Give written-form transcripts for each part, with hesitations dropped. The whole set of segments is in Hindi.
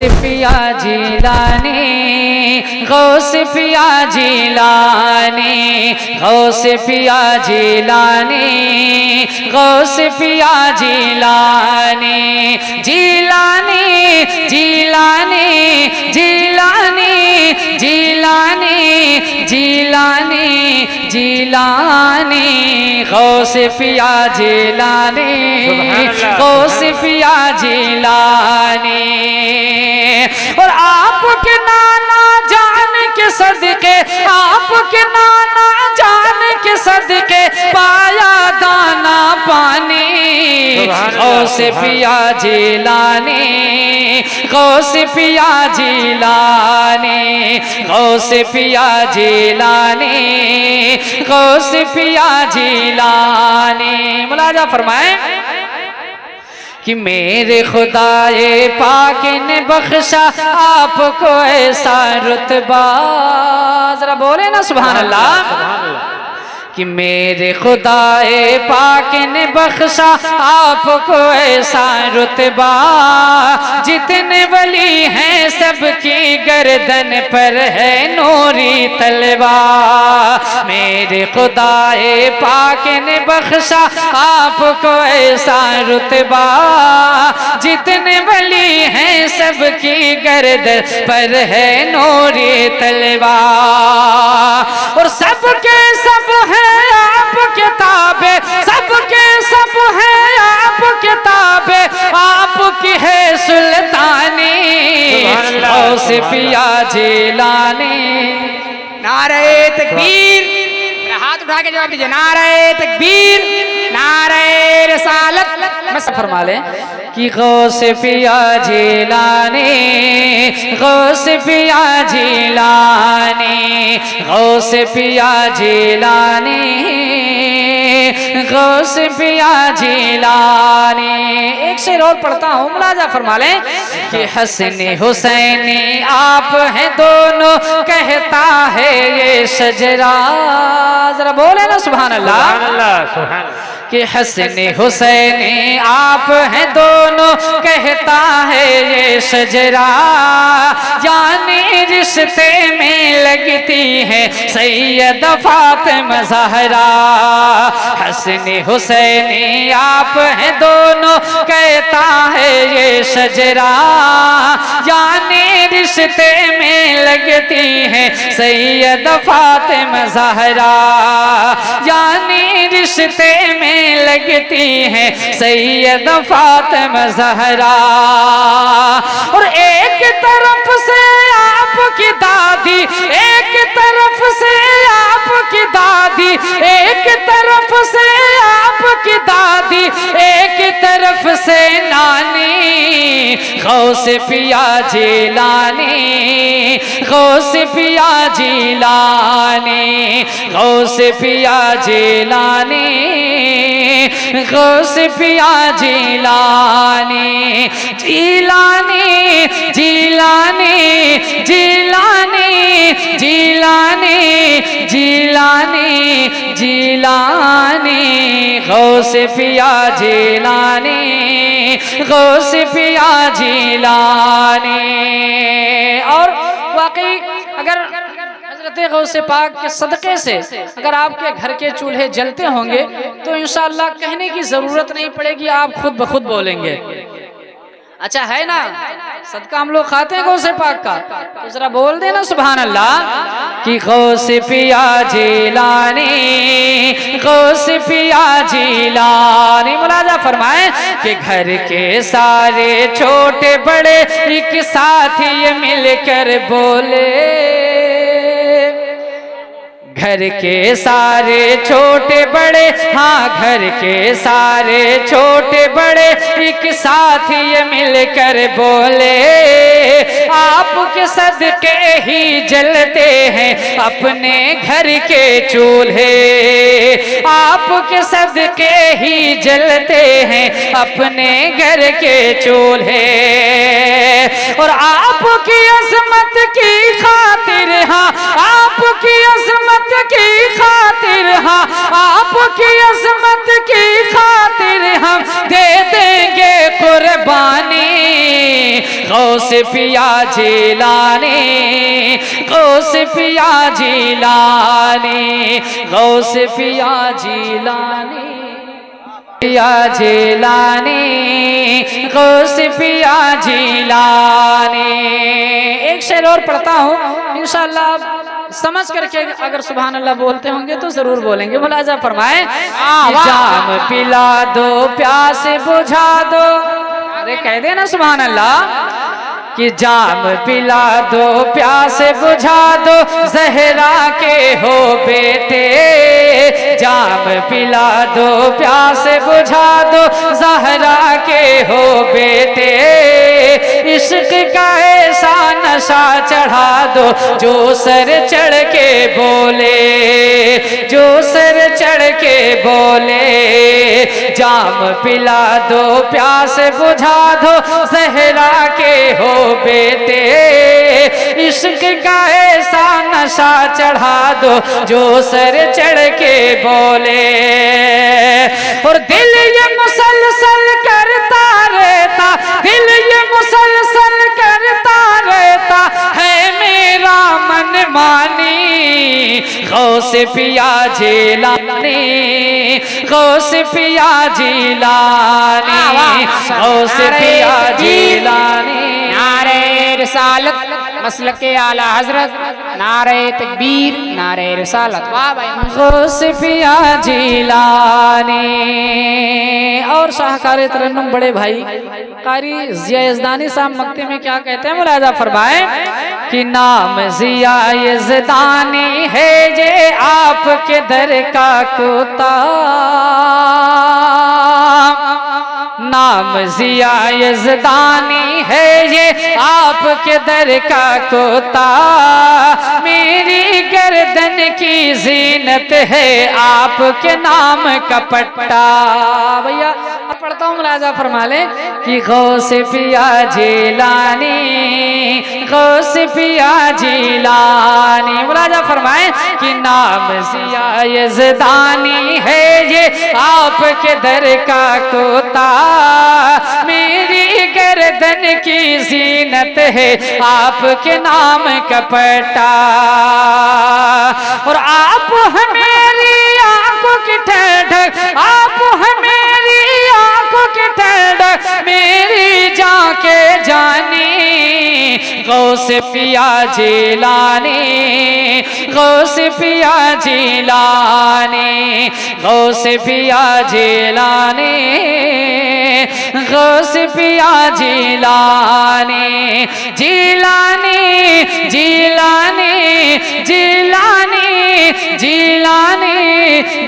पिया जिलानी गौस पिया जिलानी गौस पिया जिलानी गौस पिया जिलानी जिलानी जिलानी जिलानी जिलानी जिलानी जिलानी गौस पिया जिलानी गौस पिया जिलानी। और आपके नाना जान के सदके आपके नाना जान के सदके पाया दाना पानी गौस पिया जिलानी गौस पिया जिलानी गौस पिया जिलानी गौस पिया जिलानी। मुलाजा फरमाए कि मेरे खुदाए पाक ने बख्शा आपको ऐसा रुतबा, जरा बोले ना सुभान अल्लाह। कि मेरे खुदाए पाक ने बख्शा आपको ऐसा रुतबा, जितने वली हैं सबकी गर्दन पर है नूरी तलवार। मेरे खुदाए पाक ने बख्शा आपको ऐसा रुतबा, जितने वली हैं सबकी गर्दन पर है नूरी तलवार। और सबके सब है आप किताबे सबके सब है आप किताबे आपकी है सुल्तानी गौस पिया जिलानी। नारे तकबीर, हाथ उठा के जवाब दीजिए। नारे तकबीर नारे रिसालत। मैं फरमा लें कि गौस पिया जिलानी गौस पिया जिलानी गौस पिया जिलानी गौस पिया जिलानी। एक शेर और पढ़ता हूँ, मुलाजा फरमा लें कि हसन हुसैनी आप हैं दोनों कहता है ये शजरा, जरा बोले ना सुभान अल्लाह। कि हसन हुसैनी आप हैं दोनों कहता है ये शजरा, यानी रिश्ते में लगती है सैयद फातिमा ज़हरा। हसन हुसैनी आप हैं दोनों कहता है ये शजरा, यानी रिश्ते में लगती है सैयद फातिमा ज़हरा, यानी रिश्ते में लगती है सैयद फातिमा ज़हरा। और एक तरफ से आपकी दादी एक तरफ से आपकी दादी एक तरफ से आपकी दादी एक तरफ से नानी गौस पिया जिलानी गौस पिया जिलानी गौस पिया जिलानी गौस पिया जिलानी जिलानी जिलानी जिलानी जिलानी जिलानी जिलानी गौस पिया जिलानी गौस पिया जिलानी। और वाकई अगर गौस पाक के सदक़े से अगर आपके घर के चूल्हे जलते होंगे तो इंशाअल्लाह कहने की जरूरत नहीं पड़ेगी, आप खुद ब खुद बोलेंगे। अच्छा है ना, सदका हम लोग खाते हैं गौस पाक का, तो जरा बोल देना सुभान अल्लाह। कि गौस पिया जिलानी गौस पिया जिलानी। मुलाजा फरमाए कि घर के सारे छोटे बड़े एक साथ ये मिलकर बोले, घर के सारे छोटे बड़े हाँ घर के सारे छोटे बड़े एक साथ ये मिलकर बोले, आपके सदके ही जलते हैं अपने घर के चूल्हे, आपके सदके ही जलते हैं अपने घर के चूल्हे। और आपकी अज़मत की खातिर हाँ आपकी अज़मत की खातिर हाँ आपकी अज़मत की खातिर हम दे देंगे कुर्बानी। गौस पिया जिलानी, गौस पिया जिलानी, गौस पिया जिलानी, पिया जिलानी, गौस पिया जिलानी। एक शेर और पढ़ता हूँ, इंशाअल्लाह आप समझ करके अगर सुभान अल्लाह बोलते होंगे तो जरूर बोलेंगे। मुलाजा फरमाए, जाम पिला दो प्यास बुझा दो, अरे कह देना सुभान अल्लाह, कि जाम पिला दो प्यास बुझा दो जहरा के हो बेटे, जाम पिला दो प्यास बुझा दो जहरा के हो बेटे, इश्क का ऐसा नशा चढ़ा दो जो सर चढ़ के बोले, जो सर चढ़ के बोले, जाम पिला दो प्यास बुझा दो जहरा के हो बेटे, इश्क का ऐसा नशा चढ़ा दो जो सर चढ़ के बोले। और दिल ये मुसलसल करता रहता, दिल ये मुसलसल करता रहता है मेरा मन मानी, गौस पिया जिलानी, गौस पिया जिलानी, गौस पिया जिलानी। नारे रिसालत मसलके आला हजरत, नारे तकबीर, नारे रिसालत। वाह भाई, गौस पिया जिलानी। और शाहकार तरन्नुम बड़े भाई कारी जिया यज़दानी साहब मक्ते में क्या कहते हैं, मुलाजा फरमाए, कि नाम जिया यज़दानी है ये आपके दर का कोता, नाम जिया यज़दानी है ये आपके दर का कोता, मेरी गर्दन की जीनत है आपके नाम का पट्टा। भैया पढ़ता हूँ, मुलाजा फरमा ले, कि गौस पिया जिलानी, गौस पिया जिलानी। मुलाजा फरमाए कि नाम जिया यज़दानी है ये आपके दर का कोता, मेरी गर्दन की जीनत है आपके नाम का पट्टा। और आप हैं मेरी आंखों की ठंडक, आप हैं मेरी आंखों की ठंडक, मेरी जान के जानी, गौस पिया जिलानी, गौस पिया जिलानी, गौस पिया जिलानी, गौस पिया जिलानी, जिलानी, जिलानी, जिलानी, जिलानी,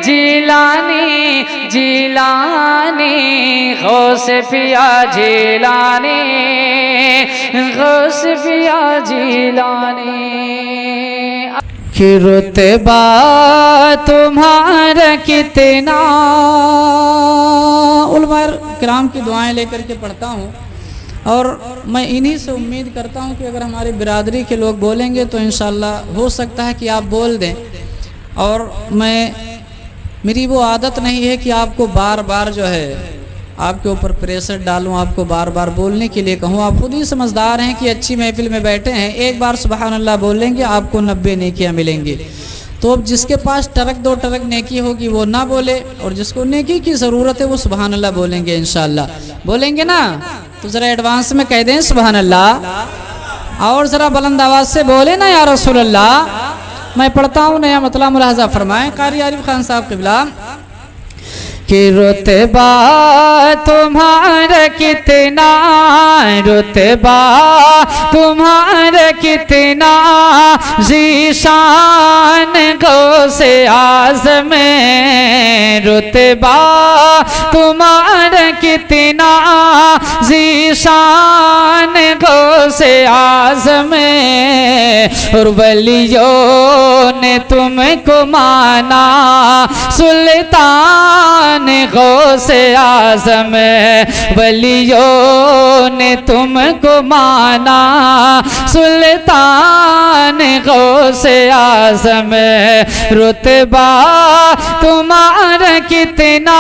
जिलानी, जिलानी, गौस पिया जिलानी, गौस पिया जिलानी। कि रुतबा तुम्हारा कितना, उलमा किराम की दुआएं लेकर के पढ़ता हूँ, और मैं इन्हीं से उम्मीद करता हूँ कि अगर हमारी बिरादरी के लोग बोलेंगे तो इंशाअल्लाह हो सकता है कि आप बोल दें। और मेरी वो आदत नहीं है कि आपको बार बार जो है आपके ऊपर प्रेशर डालूं, आपको बार बार बोलने के लिए कहूँ। आप खुद ही समझदार हैं कि अच्छी महफिल में बैठे हैं, एक बार सुभान अल्लाह बोलेंगे आपको 90 नेकियाँ मिलेंगी। तो अब जिसके पास टरक दो टरक नेकी होगी वो ना बोले, और जिसको नेकी की ज़रूरत है वो सुभान अल्लाह बोलेंगे इंशाअल्लाह। बोलेंगे ना? तो ज़रा एडवांस में कह दें सुभान अल्लाह, और ज़रा बुलंद आवाज़ से बोले ना या रसूल अल्लाह। मैं पढ़ता हूँ, नया मतलब मुलाहज़ा फरमाएँ कारी आरिफ खान साहब क़िबला, कि रुतबा तुम्हारा कितना, रुतबा तुम्हारा कितना, ज़ीशान गौसे आज़म, रुतबा तुम्हारा कितना, ज़ीशान गौसे आज़म, और वलियों ने तुमको माना सुल्तान गौसे आज़म वलियों ने तुमको माना, सुल्तान गौसे आज़म रुतबा तुम्हारा कितना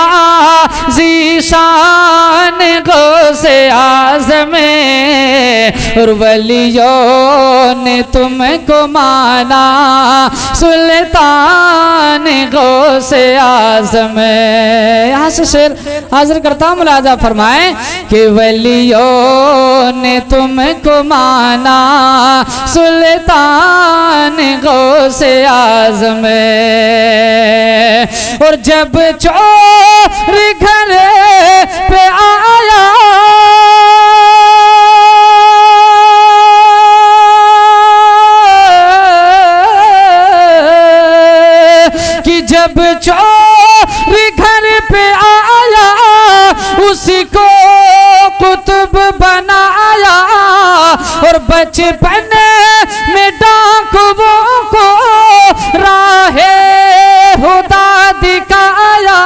ज़ीशान गौसे आज़म, और वलियों ने तुमको माना, सुल्तान गौसे आज़म। यहाँ से शेर हाजिर करता हूँ, मुलाजा फरमाएं कि वलियों ने तुमको माना, सुल्तान गौसे आज़म, और जब चोर घर पे आया कि जब चोर घर पे आया उसी को कुतुब बनाया, और बचपन में डाकुओं को राहे हुदा दिखाया,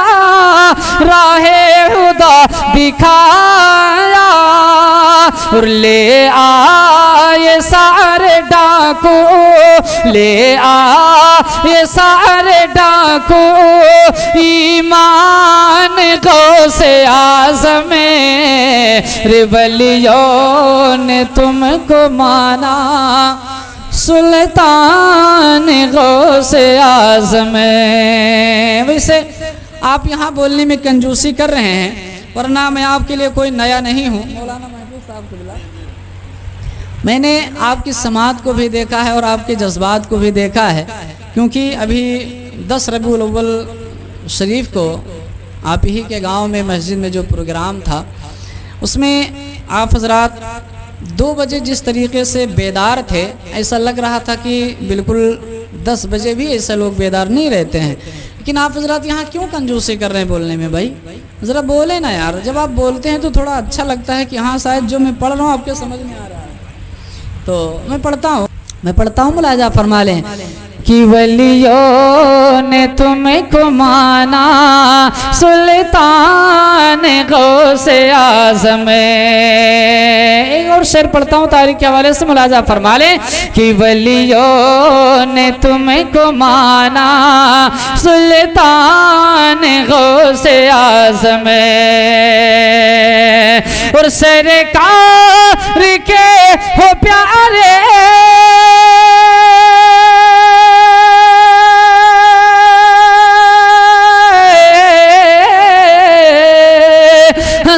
राहे हुदा दिखाया, और ले आए सारे डाकू, ले आए सारे डाकू ईमान गौसे आज़म, रे वलियों ने तुमको माना, सुल्तान गौसे आज़म। वैसे आप यहाँ बोलने में कंजूसी कर रहे हैं, वरना मैं आपके लिए कोई नया नहीं हूँ। मौलाना महबूब साहब को बुला, मैंने आपकी समात को भी देखा है और आपके जज्बात को भी देखा है, क्योंकि अभी 10 रबीउल अव्वल शरीफ को आप ही के गांव में मस्जिद में जो प्रोग्राम था, उसमें आप हजरात 2 बजे जिस तरीके से बेदार थे, ऐसा लग रहा था कि बिल्कुल 10 बजे भी ऐसे लोग बेदार नहीं रहते हैं। लेकिन आप हजरात यहाँ क्यों कंजूसी कर रहे हैं बोलने में? भाई ज़रा बोले ना यार, जब आप बोलते हैं तो थोड़ा अच्छा लगता है कि हाँ शायद जो मैं पढ़ रहा हूँ आपके समझ में आ रहा है। तो मैं पढ़ता हूँ, मुलाजा फरमा लें कि वलियों ने तुमको माना, सुल्तान गौसे आज़म। एक और शेर पढ़ता हूँ तारीख के हवाले से, मुलाजा फरमा लें कि वलियों ने तुमको माना, सुल्तान गौसे आज़म, और सरकार के हो प्यारे,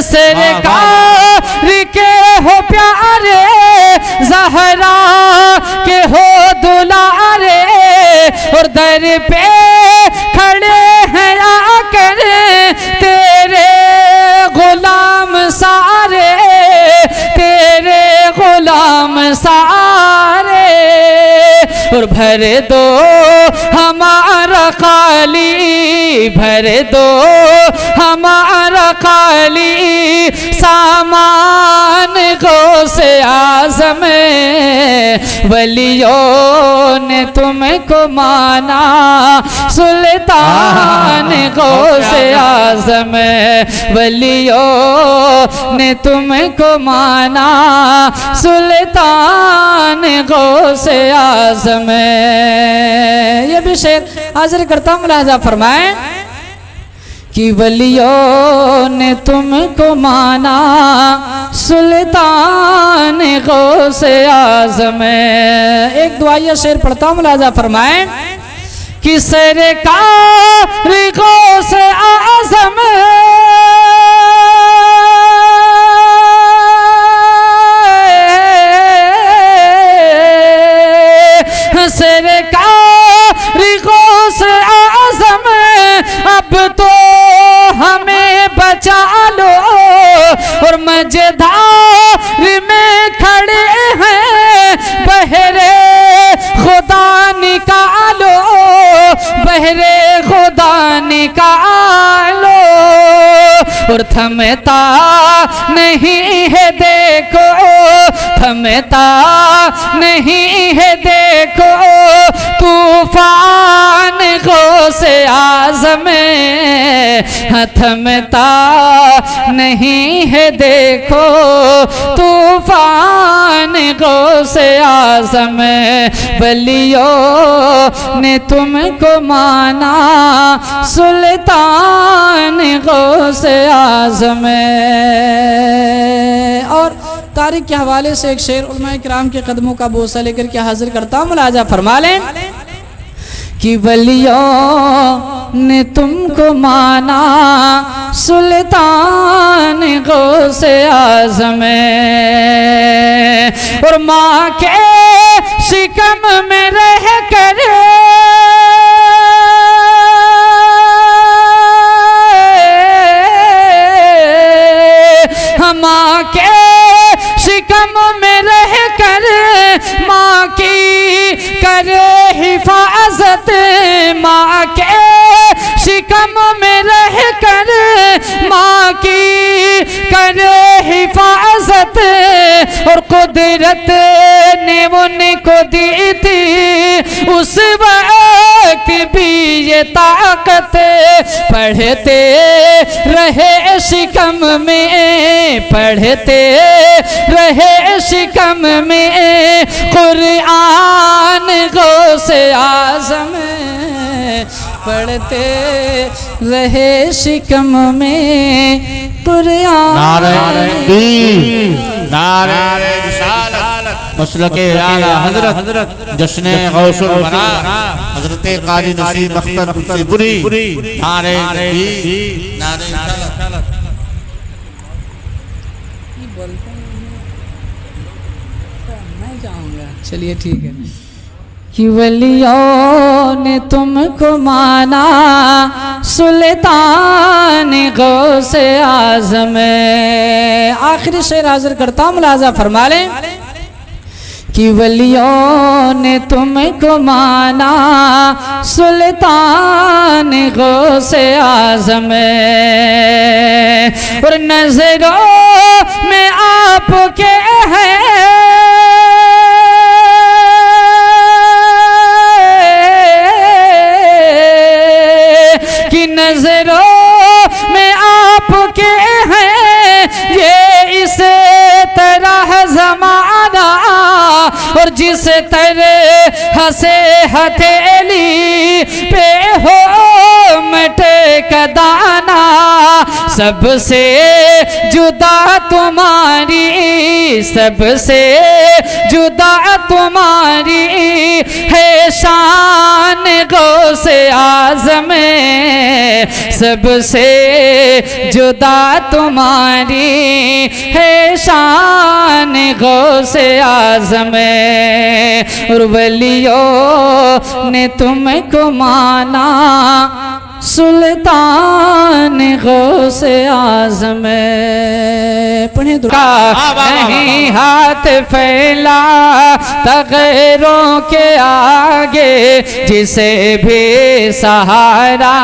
सरकार के हो प्यारे, ज़हरा के हो दुलारे, और दर पे खड़े हैं आकर तेरे गुलाम सारे, तेरे गुलाम सारे, और भर दो हमारा खाली, भर दो हमारा खाली सामान गौसे आज़म, वलियों ने तुमको माना, सुल्तान गौसे आज़म, वलियों ने तुमको माना, सुल्तान गौसे आज़म। ये भी शेर हाजिर करता हूँ, मुलाजा फरमाएं कि वलियों ने तुमको माना, सुल्तान गौसे आज़म। एक दुआया शेर पढ़ता हूँ, मुलाजा फरमाएं कि सरकार गौसे आज़म, सरकार गौसे आज़म, अब तो हमें बचा लो, और मझधार में खड़े हैं बहरे खुदा निकालो, बहरे खुदा निकालो, और थमता नहीं है देखो, थमता नहीं है देखो तूफान गौसे आज़म, आज़म थमता नहीं है देखो तूफान गौसे आज़म वलियों ने तुमको माना सुल्तान गौसे आज़म। और तारीख के हवाले से एक शेर उलमाए किराम के कदमों का बोसा लेकर के हाजिर करता हूँ, मुलाजा फरमा लें कि वलियों ने तुमको माना सुल्तान गौसे आज़म और माँ के शिकम में रह कर माँ के शिकम में रह कर माँ की करे हिफाजत, माँ के शिकम में रह कर माँ की करे हिफाजत और कुदरत ने उनको दी थी उस वक्त भी ये ताकत। पढ़ते रहे शिकम में, पढ़ते रहे शिकम में कुरान गौसे आज़म, पढ़ते रहे शिकम में कुरान। नारे रिसालत मसलके आला हजरत जश्ने गौसुल बरा हजरत काजी नसीब अख्तर बुरी नारे तकबीर नारे रिसालत। मैं जाऊंगा, चलिए ठीक है। कि वलियों ने तुमको माना सुल्तान गौसे आज़म। आखिरी शेर हाजिर करता हूँ, मुलाजा फरमा लें कि वलियों ने तुमको माना सुल्तान गौसे आज़म और नजरों में आपके हैं कि नजरों में आपके हैं ये इस तरह ज़माना और जिस तरह हसे हथेली पे हो मटे का दाना सबसे जुदा तुम्हारी, सबसे जुदा तुम्हारी है शान गौसे आज़म, सबसे जुदा तुम्हारी है शान गौसे आज़म और वलियों ने तुमको माना सुल्तान गौसे आज़म। पढ़े नहीं हाथ फैला तगैरों के आगे जिसे भी सहारा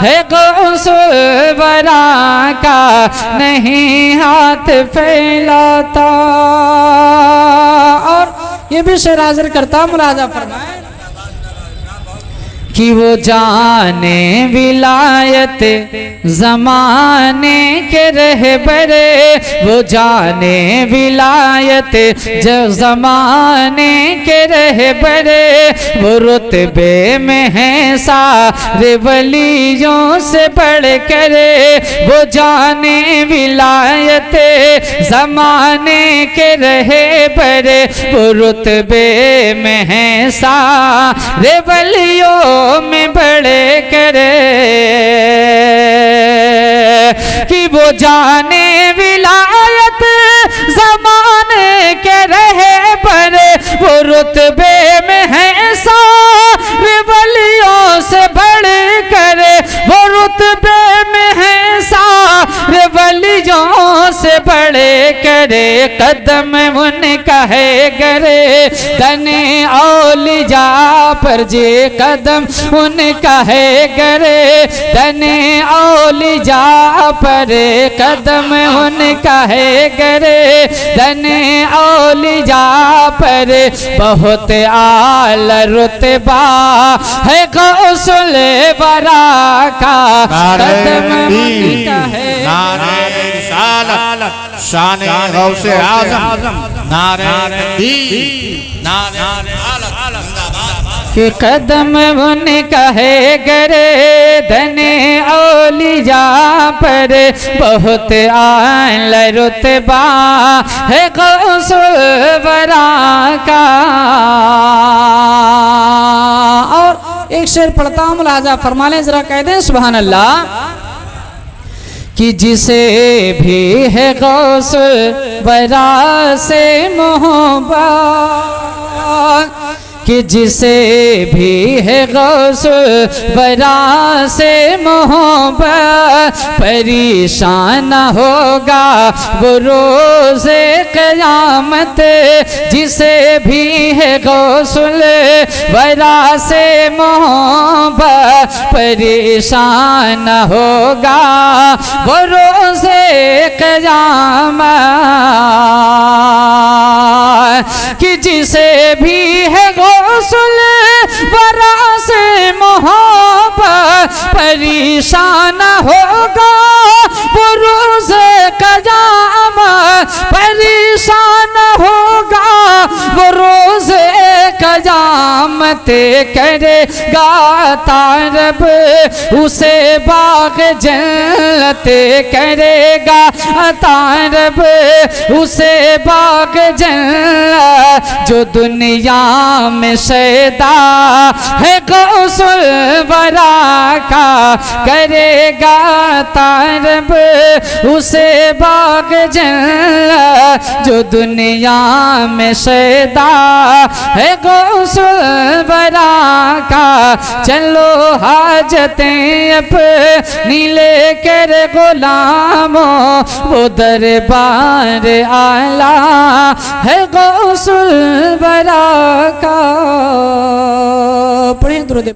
है गौसुल बरा का नहीं हाथ फैलाता। और ये भी शेर हाजिर करता, मुलाजा फरमाए कि वो जाने विलायत ज़माने के रहबरे, वो जाने विलायत जो ज़माने के रहबरे वो रुतबे में है सारे वलियों से बढ़ कर, वो जाने विलायत ज़माने के रहबरे वो रुतबे में है सारे वलियों में बड़े करे कि वो जाने विलायत ज़माने के रहे पर वो रुतबे में है सारे वलियों से बड़े करे, वो रुतबे में है सारे वलियों से बड़े करे। कदम उनका है गरे तने औलिया पर जे कदम उनका है गरे तने औलिया पर कदम उनका है गरे तने औलिया पर पर बहुत आला रुतबा है गौसुल वरा का कदम मुनका है नारे रिसालत शान गौसे आज़म नारे तकबीर नारे कि कदम उनका है गरे धने औलिया पर बहुत आला रुतबा है गौसुल वरा का। और एक शेर पढ़ता हूँ, मुलाजा फरमा लें जरा, कह दें सुभान अल्लाह। कि जिसे भी है गौसुल वरा से मोहब्बत, कि जिसे भी है गौसुल वरा से मोहब्बत, परेशान होगा वो रोज़े क़यामत। जिसे भी है गौसुल वरा से मोहब्बत, परेशान होगा वो रोज़े क़यामत। कि जिसे भी है गौसुल वरा से मोहब्बत, परेशान होगा वो रोज़े क़यामत। परेशान होगा वो रोज़े क़यामत, करेगा तारब उसे बाग जन्नत, करेगा तारब उसे बाग जन्नत। जो दुनिया में शैदा है गौसुल वरा का, करेगा तारब उसे बाग जन्नत। जो दुनिया में शैदा है गौसुल वरा का, चलो हाजतें अपनी लेकर गुलामों, वो दरबार आला है गौसुल वरा का। पढ़ें दुरूद।